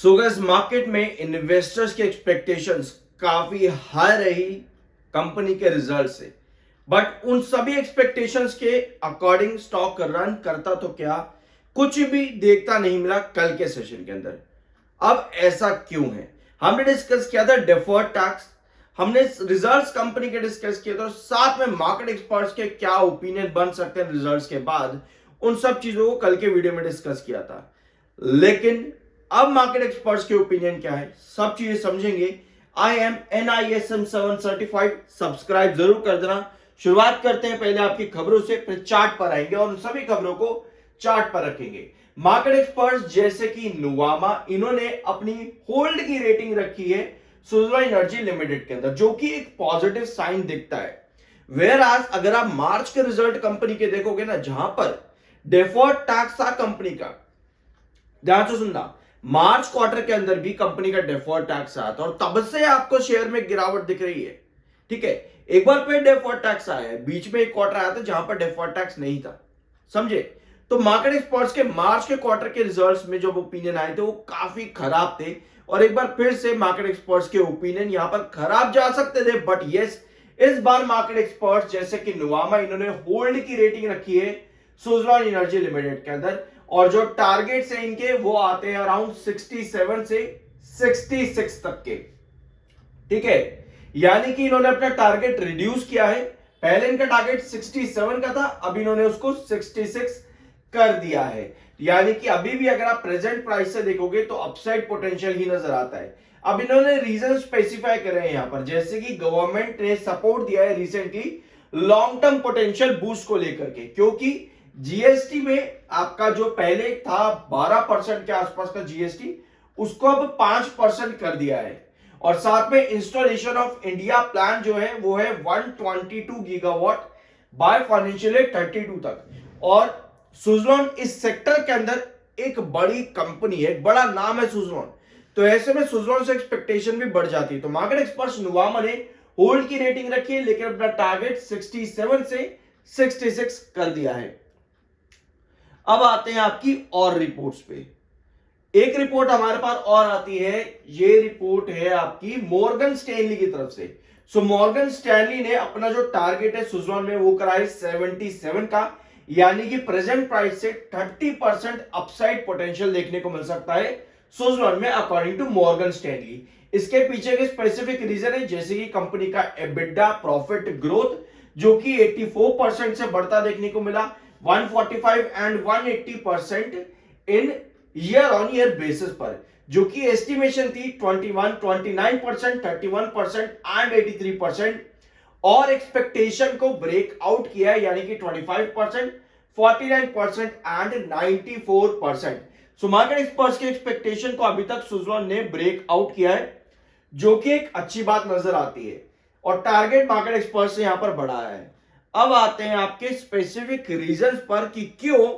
So guys market में investors की expectations काफी हाई रही कंपनी के रिजल्ट से। बट उन सभी एक्सपेक्टेशंस के अकॉर्डिंग स्टॉक रन करता तो क्या कुछ भी देखता नहीं मिला कल के सेशन के अंदर। अब ऐसा क्यों है? हमने डिस्कस किया था डेफर्ड टैक्स, हमने रिजल्ट्स कंपनी के डिस्कस किए थे और साथ में मार्केट एक्सपर्ट्स के क्या ओपिनियन बन सकते हैं रिजल्ट्स के बाद, उन सब चीजों को कल के वीडियो में डिस्कस किया था। लेकिन अब मार्केट एक्सपर्ट्स के ओपिनियन क्या है, सब चीजें समझेंगे। I am NISM 7 certified, subscribe जरूर कर देना। शुरुआत करते हैं पहले आपकी खबरों से, फिर चार्ट पर आएंगे और उन सभी खबरों को चार्ट पर रखेंगे। मार्केट एक्सपर्ट्स जैसे कि नुवामा, इन्होंने अपनी होल्ड की रेटिंग रखी है सुज़लोन एनर्जी लिमिटेड के अंदर, जो कि एक पॉजिटिव साइन दिखता है। वेयर आज अगर आप मार्च के रिजल्ट कंपनी के देखोगे ना, जहां पर डेफर्ड टैक्स था कंपनी का, ध्यान से सुनना, मार्च क्वार्टर के अंदर भी कंपनी का डेफर्ड टैक्स आया था और तब से आपको शेयर में गिरावट दिख रही है। ठीक है, एक बार फिर डेफर्ड टैक्स आया है, बीच में एक क्वार्टर आया था जहां पर डेफर्ड टैक्स नहीं था, समझे? तो मार्केट एक्सपर्ट्स के मार्च के क्वार्टर के रिजल्ट्स में जो ओपिनियन आए थे वो काफी खराब थे और एक बार फिर से मार्केट एक्सपर्ट्स के ओपिनियन यहां पर खराब जा सकते थे। बट यस, इस बार मार्केट एक्सपर्ट्स जैसे कि नुवामा, इन्होंने होल्ड की रेटिंग रखी है सुज़लोन एनर्जी लिमिटेड के अंदर और जो टारगेट्स हैं इनके वो आते हैं अराउंड 67 से 66 तक के। ठीक है, यानी कि इन्होंने अपना टारगेट रिड्यूस किया है। पहले इनका टारगेट 67 का था, अब इन्होंने उसको 66 कर दिया है। यानी कि अभी भी अगर आप प्रेजेंट प्राइस से देखोगे तो अपसाइड पोटेंशियल ही नजर आता है। अब इन्होंने रीजन स्पेसिफाई करे हैं यहां पर, जैसे कि गवर्नमेंट ने सपोर्ट दिया है recently long term potential boost को लेकर के, क्योंकि जीएसटी में आपका जो पहले था 12% के आसपास का जीएसटी, उसको अब 5% कर दिया है। और साथ में इंस्टॉलेशन ऑफ इंडिया प्लान जो है वो है 122 गीगावाट बाय फाइनेंशियल ईयर 32 तक। और सुज़लोन इस सेक्टर के अंदर एक बड़ी कंपनी है, एक बड़ा नाम है सुज़लोन, तो ऐसे में सुज़लोन से एक्सपेक्टेशन भी बढ़ जाती है। तो मार्केट एक्सपर्ट्स नुवामा ने होल्ड की रेटिंग रखी है, लेकिन अपना टारगेट 67 से 66 कर दिया है। अब आते हैं आपकी और रिपोर्ट्स पे। एक रिपोर्ट हमारे पास और आती है, ये रिपोर्ट है आपकी मॉर्गन स्टैनली की तरफ से। सो मॉर्गन स्टैनली ने अपना जो टारगेट है सुज़लोन में वो करा है 77 का, यानी कि प्रेजेंट प्राइस से 30% अपसाइड पोटेंशियल देखने को मिल सकता है सुज़लोन में अकॉर्डिंग टू मॉर्गन स्टैनली। इसके पीछे के स्पेसिफिक रीजन है, जैसे कि कंपनी का एबिडा प्रॉफिट ग्रोथ जो कि 84% से बढ़ता देखने को मिला, 145 and 180% in year on year basis पर, जो कि एस्टिमेशन थी 21, 29%, 31% एंड 83%, और एक्सपेक्टेशन को ब्रेक आउट किया है, यानी कि 25%, 49% एंड 94%। सो मार्केट एक्सपर्ट्स के एक्सपेक्टेशन को अभी तक सुज़लोन ने ब्रेक आउट किया है, जो कि एक अच्छी बात नजर आती है और टारगेट मार्केट एक्सपर्ट्स ने यहां पर बढ़ाया है। अब आते हैं आपके स्पेसिफिक रीजंस पर कि क्यों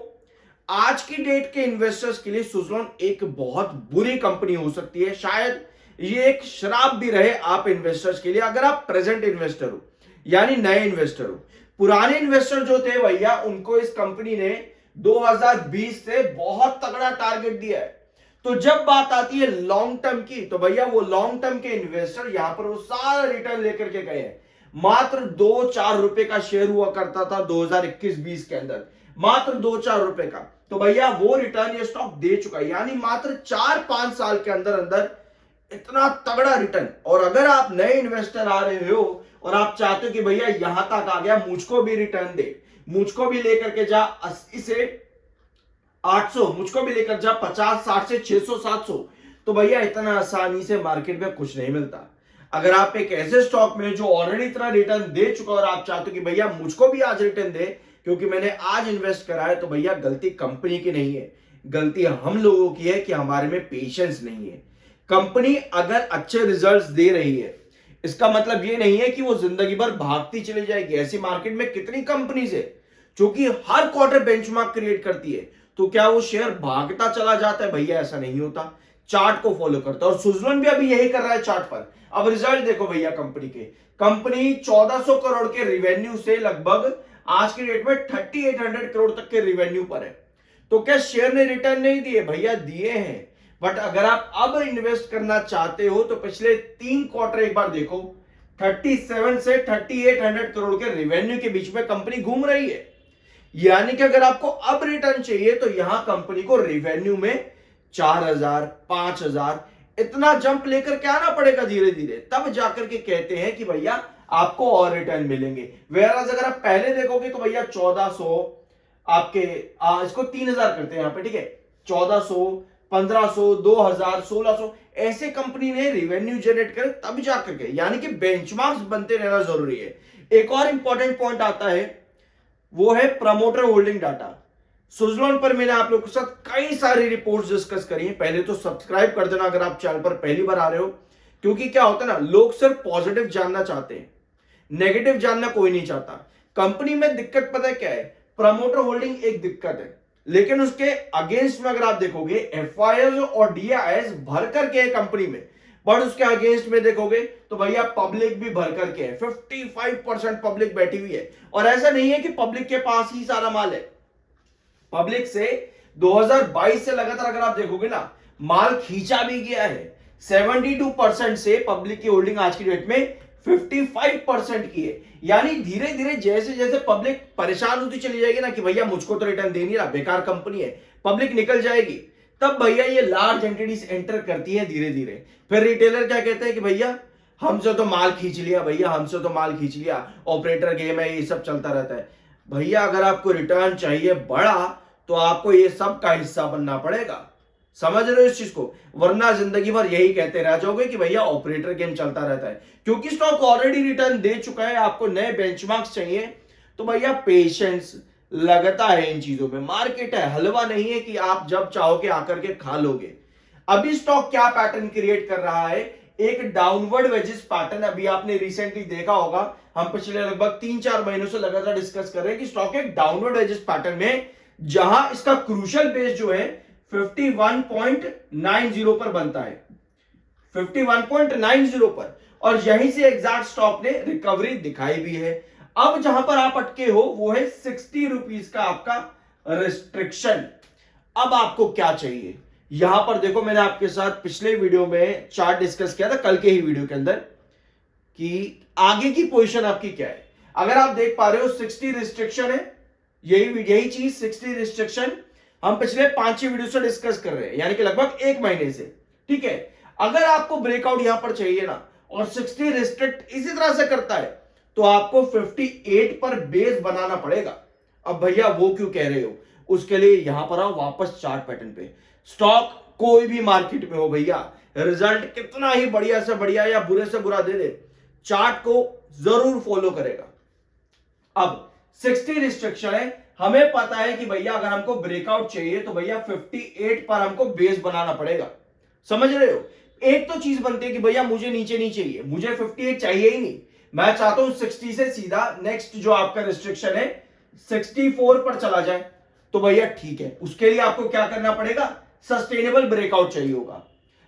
आज की डेट के इन्वेस्टर्स के लिए सुज़लोन एक बहुत बुरी कंपनी हो सकती है। शायद ये एक श्राप भी रहे आप इन्वेस्टर्स के लिए, अगर आप प्रेजेंट इन्वेस्टर हो यानी नए इन्वेस्टर हो। पुराने इन्वेस्टर जो थे भैया, उनको इस कंपनी ने 2020 से बहुत तगड़ा टारगेट दिया है। तो जब बात आती है लॉन्ग टर्म की, तो भैया वो लॉन्ग टर्म के इन्वेस्टर यहां पर वो सारा रिटर्न लेकर के गए हैं। मात्र 2-4 रुपए का शेयर हुआ करता था 2021-20 के अंदर, मात्र 2-4 रुपए का। तो भैया वो रिटर्न ये स्टॉक दे चुका है, यानी मात्र 4-5 साल के अंदर अंदर इतना तगड़ा रिटर्न। और अगर आप नए इन्वेस्टर आ रहे हो और आप चाहते हो कि भैया यहां तक आ गया, मुझको भी रिटर्न दे, मुझको भी लेकर के जा 80 से 800, मुझको भी लेकर जा 50-60 से 600-700, तो भैया इतना आसानी से मार्केट में कुछ नहीं मिलता। अगर आप एक ऐसे स्टॉक में जो ऑलरेडी इतना रिटर्न दे चुका और आप चाहते हो कि भैया मुझको भी आज रिटर्न दे क्योंकि मैंने आज इन्वेस्ट करा है, तो भैया गलती कंपनी की नहीं है, गलती हम लोगों की है कि हमारे में पेशेंस नहीं है। कंपनी अगर अच्छे रिजल्ट्स दे रही है, इसका मतलब ये नहीं है कि वो जिंदगी भर भागती चली जाएगी। ऐसी मार्केट में कितनी कंपनीज है जो कि हर क्वार्टर बेंचमार्क क्रिएट करती है, तो क्या वो शेयर भागता चला जाता है? भैया ऐसा नहीं होता, चार्ट को फॉलो करता है और सुज़लोन भी अभी यही कर रहा है चार्ट पर। अब रिजल्ट देखो भैया कंपनी के, कंपनी 1400 करोड़ के रिवेन्यू से लगभग आज की डेट में 3800 करोड़ तक के रिवेन्यू पर है। तो क्या शेयर ने रिटर्न नहीं दिए? भैया दिए हैं। बट अगर आप अब इन्वेस्ट करना चाहते हो तो पिछले 3 क्वार्टर एक बार देखो, 37 से 3800 करोड़ के रेवेन्यू के बीच में कंपनी घूम रही है। यानी कि अगर आपको अब रिटर्न चाहिए तो यहां कंपनी को रेवेन्यू में 4000 5000 इतना जंप लेकर के आना पड़ेगा धीरे धीरे, तब जाकर के कहते हैं कि भैया आपको और रिटर्न मिलेंगे। वेयरएज अगर आप पहले देखोगे तो भैया 1400 आपके इसको 3000 करते हैं यहां पे, ठीक है, 1400 1500 2000 1600 ऐसे कंपनी ने रेवेन्यू जनरेट करे तब जाकर के, यानी कि बेंचमार्क्स बनते रहना जरूरी है। एक और इंपॉर्टेंट पॉइंट आता है, वो है प्रमोटर होल्डिंग डाटा। सुजलॉन पर मैंने आप लोगों के साथ कई सारी रिपोर्ट्स डिस्कस करी हैं। पहले तो सब्सक्राइब कर देना अगर आप चैनल पर पहली बार आ रहे हो, क्योंकि क्या होता है ना, लोग सिर्फ पॉजिटिव जानना चाहते हैं, नेगेटिव जानना कोई नहीं चाहता। कंपनी में दिक्कत पता है क्या है, प्रमोटर होल्डिंग एक दिक्कत है, लेकिन उसके अगेंस्ट में अगर आप देखोगे एफआईआईज और डीआईएस भर करके है कंपनी में, बट उसके अगेंस्ट में देखोगे तो भैया पब्लिक भी भर करके है, 55% पब्लिक बैठी हुई है। और ऐसा नहीं है कि पब्लिक के पास ही सारा माल है, पब्लिक से 2022 से लगातार अगर आप देखोगे ना, माल खींचा भी गया है। 72% से पब्लिक की होल्डिंग आज की डेट में 55% की है। यानी धीरे धीरे जैसे जैसे पब्लिक परेशान होती चली जाएगी ना कि भैया मुझको तो रिटर्न दे नहीं रहा, बेकार कंपनी है, पब्लिक निकल जाएगी, तब भैया ये लार्ज एंटिटीज एंटर करती है धीरे धीरे। फिर रिटेलर क्या कहते हैं कि भैया हमसे तो माल खींच लिया, भैया हमसे तो माल खींच लिया, ऑपरेटर गेम है, ये सब चलता रहता है। भैया अगर आपको रिटर्न चाहिए बड़ा तो आपको ये सब का हिस्सा बनना पड़ेगा, समझ रहे हो इस चीज को, वरना जिंदगी भर यही कहते रह जाओगे कि भैया ऑपरेटर गेम चलता रहता है। क्योंकि स्टॉक ऑलरेडी रिटर्न दे चुका है, आपको नए बेंचमार्क्स चाहिए, तो भैया पेशेंस लगता है इन चीजों में। मार्केट है, हलवा नहीं है कि आप जब चाहोगे आकर के खा लोगे। अभी स्टॉक क्या पैटर्न क्रिएट कर रहा है, एक डाउनवर्ड वेजिस पैटर्न। अभी आपने रिसेंटली देखा होगा, हम पिछले लगभग 3-4 महीनों से लगातार डिस्कस कर रहे हैं कि स्टॉक एक डाउनवर्ड वेजिस पैटर्न में, जहां इसका क्रूशियल बेस जो है 51.90 पर बनता है, 51.90 पर, और यहीं से एग्जैक्ट स्टॉक ने रिकवरी दिखाई भी है। अब जहां पर आप अटके हो वो है 60 रुपीज का आपका रिस्ट्रिक्शन। अब आपको क्या चाहिए, यहां पर देखो, मैंने आपके साथ पिछले वीडियो में चार्ट डिस्कस किया था, कल के ही वीडियो के अंदर, कि आगे की पोजीशन आपकी क्या है। अगर आप देख पा रहे हो 60 रिस्ट्रिक्शन है, यही चीज 60 रिस्ट्रिक्शन हम पिछले 5-6 वीडियो से डिस्कस कर रहे हैं, यानी कि लगभग 1 महीने से, ठीक है। अगर आपको ब्रेकआउट यहां पर चाहिए ना, और 60 रिस्ट्रिक्ट इसी तरह से करता है, तो आपको 58 पर बेस बनाना पड़ेगा। अब भैया वो क्यों कह रहे हो, उसके लिए यहां पर आओ वापस चार्ट पैटर्न पे। स्टॉक कोई भी मार्केट में हो भैया, रिजल्ट कितना ही बढ़िया से बढ़िया या बुरे से बुरा दे दे, चार्ट को जरूर फॉलो करेगा। अब 60 रिस्ट्रिक्शन है, हमें पता है कि भैया अगर हमको ब्रेकआउट चाहिए तो भैया 58 पर हमको बेस बनाना पड़ेगा, समझ रहे हो। एक तो चीज बनती है कि भैया मुझे नीचे नहीं चाहिए, मुझे 58 चाहिए ही नहीं, मैं चाहता हूं 60 से सीधा नेक्स्ट जो आपका रिस्ट्रिक्शन है 64 पर चला जाए, तो भैया ठीक है, उसके लिए आपको क्या करना पड़ेगा, सस्टेनेबल ब्रेकआउट चाहिए होगा।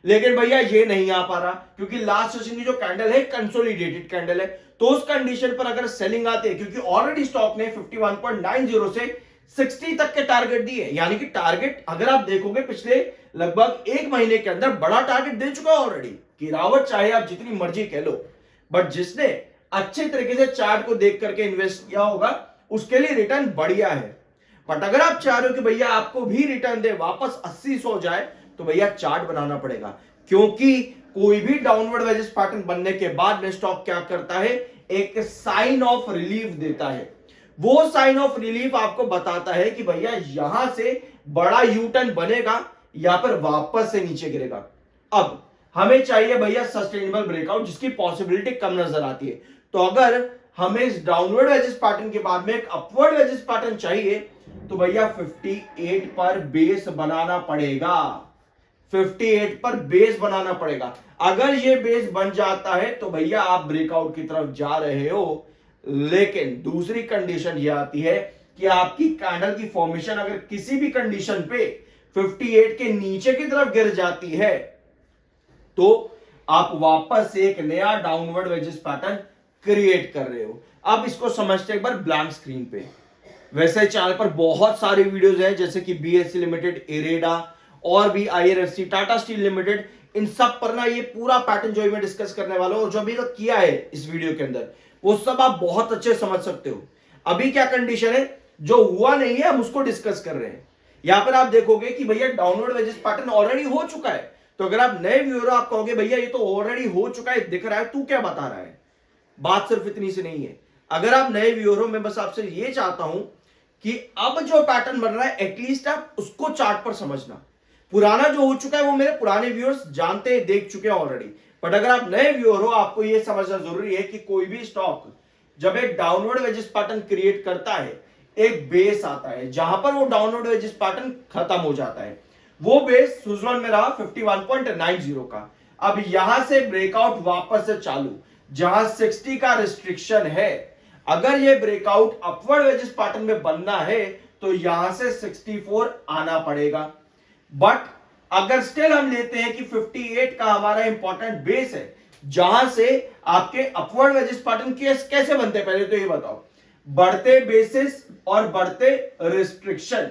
लेकिन भैया ये नहीं आ पा रहा, क्योंकि लास्ट सेशन की जो कैंडल है कंसोलिडेटेड कैंडल है, तो उस कंडीशन पर अगर सेलिंग आती है, क्योंकि ऑलरेडी स्टॉक ने 51.90 से 60 तक के टारगेट दिए, यानी कि टारगेट अगर आप देखोगे पिछले लगभग 1 महीने के अंदर बड़ा टारगेट दे चुका है ऑलरेडी। गिरावट चाहे आप जितनी मर्जी कह लो, बट जिसने अच्छे तरीके से चार्ट को देख करके इन्वेस्ट किया होगा उसके लिए रिटर्न बढ़िया है। बट अगर आप चाह रहे हो कि भैया आपको भी रिटर्न दे, वापस 80-100 जाए, तो भैया चार्ट बनाना पड़ेगा। क्योंकि कोई भी डाउनवर्ड वेजिस पैटर्न बनने के बाद में स्टॉक क्या करता है, एक साइन ऑफ रिलीफ देता है। वो साइन ऑफ रिलीफ आपको बताता है कि भैया यहां से बड़ा यू टर्न बनेगा या फिर वापस से नीचे गिरेगा। अब हमें चाहिए भैया सस्टेनेबल ब्रेकआउट, जिसकी पॉसिबिलिटी कम नजर आती है। तो अगर हमें इस डाउनवर्ड वेजिस पैटर्न के बाद में एक अपवर्ड वेजिस पैटर्न चाहिए, तो भैया 58 पर बेस बनाना पड़ेगा, 58 पर बेस बनाना पड़ेगा। अगर ये बेस बन जाता है तो भैया आप ब्रेकआउट की तरफ जा रहे हो। लेकिन दूसरी कंडीशन ये आती है कि आपकी कैंडल की फॉर्मेशन अगर किसी भी कंडीशन पे 58 के नीचे की तरफ गिर जाती है, तो आप वापस से एक नया डाउनवर्ड वेजिस पैटर्न क्रिएट कर रहे हो। अब इसको समझते एक बार ब्लैंक स्क्रीन पे। वैसे चैनल पर बहुत सारे वीडियोस हैं, जैसे कि बीएससी लिमिटेड, इरेडा और भी IRFC, टाटा स्टील लिमिटेड, इन सब पर ना ये पूरा पैटर्न जो मैं डिस्कस करने वाला हूं और जो अभी तक किया है इस वीडियो के अंदर, वो सब आप बहुत अच्छे समझ सकते हो। अभी क्या कंडीशन है, जो हुआ नहीं है हम उसको डिस्कस कर रहे हैं। यहां पर आप देखोगे कि भैया डाउनवर्ड वेजेस पैटर्न ऑलरेडी हो चुका है। तो अगर आप नए व्यूअर आप कहोगे भैया ये तो ऑलरेडी हो चुका है, दिख रहा है, तू क्या बता रहा है। बात सिर्फ इतनी सी नहीं है। अगर आप नए व्यूअर हो, मैं बस आपसे ये चाहता हूं कि अब जो पैटर्न बन रहा है एटलीस्ट आप उसको चार्ट पर समझना। पुराना जो हो चुका है वो मेरे पुराने व्यूअर्स जानते हैं, देख चुके हैं ऑलरेडी। बट अगर आप नए व्यूअर हो, आपको ये समझना जरूरी है कि कोई भी स्टॉक जब एक डाउनवर्ड वेजेस पैटर्न क्रिएट करता है, एक बेस आता है जहां पर वो डाउनवर्ड वेजेस पैटर्न खत्म हो जाता है। वो बेस सुजलॉन में रहा 51.90 का। अब यहां से ब्रेकआउट वापस से चालू, जहां 60 का रिस्ट्रिक्शन है। अगर ये ब्रेकआउट अपवर्ड वेजेस पैटर्न में बनना है तो यहां से 64 आना पड़ेगा। बट अगर स्टिल हम लेते हैं कि 58 का हमारा इंपॉर्टेंट बेस है, जहां से आपके अपवर्ड वेजेस पैटर्न कैसे बनते हैं, पहले तो ये बताओ। बढ़ते बेसिस और बढ़ते रिस्ट्रिक्शन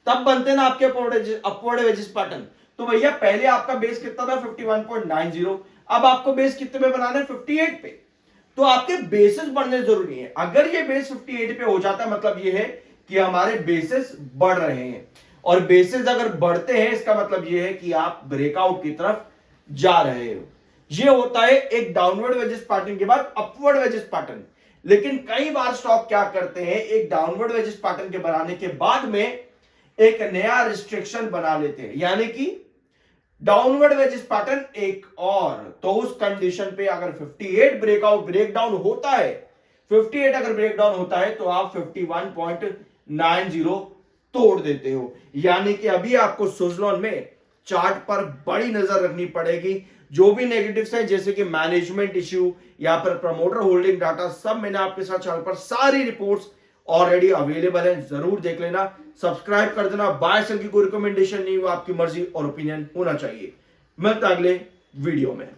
तब बनते ना आपके अपवर्ड वेजेस पैटर्न। तो भैया पहले आपका बेस कितना था 51.90, अब आपको बेस कितने पे बनाना है 58 पे। तो आपके बेसिस बढ़ने जरूरी है। अगर ये बेस 58 पे हो जाता है मतलब ये है कि हमारे बेसिस बढ़ रहे हैं, और बेसिस अगर बढ़ते हैं इसका मतलब ये है कि आप ब्रेकआउट की तरफ जा रहे हो। ये होता है एक डाउनवर्ड वेजेस पैटर्न के बाद अपवर्ड वेजेस पैटर्न। लेकिन कई बार स्टॉक क्या करते हैं, एक डाउनवर्ड वेजेस पैटर्न के बनाने के बाद में एक नया रिस्ट्रिक्शन बना लेते हैं, यानी कि डाउनवर्ड वेजेस पैटर्न एक और। तो उस कंडीशन पे अगर 58 ब्रेकडाउन होता है, 58 अगर ब्रेकडाउन होता है तो आप 51.90 तोड़ देते हो। यानी कि अभी आपको सुजलॉन में चार्ट पर बड़ी नजर रखनी पड़ेगी। जो भी नेगेटिव्स हैं जैसे कि मैनेजमेंट इश्यू या फिर प्रमोटर होल्डिंग डाटा, सब मैंने आपके साथ चैनल पर सारी रिपोर्ट्स ऑलरेडी अवेलेबल है, जरूर देख लेना, सब्सक्राइब कर देना। बाय सेल की कोई रिकमेंडेशन नहीं, वो आपकी मर्जी और ओपिनियन होना चाहिए। मिलता अगले वीडियो में।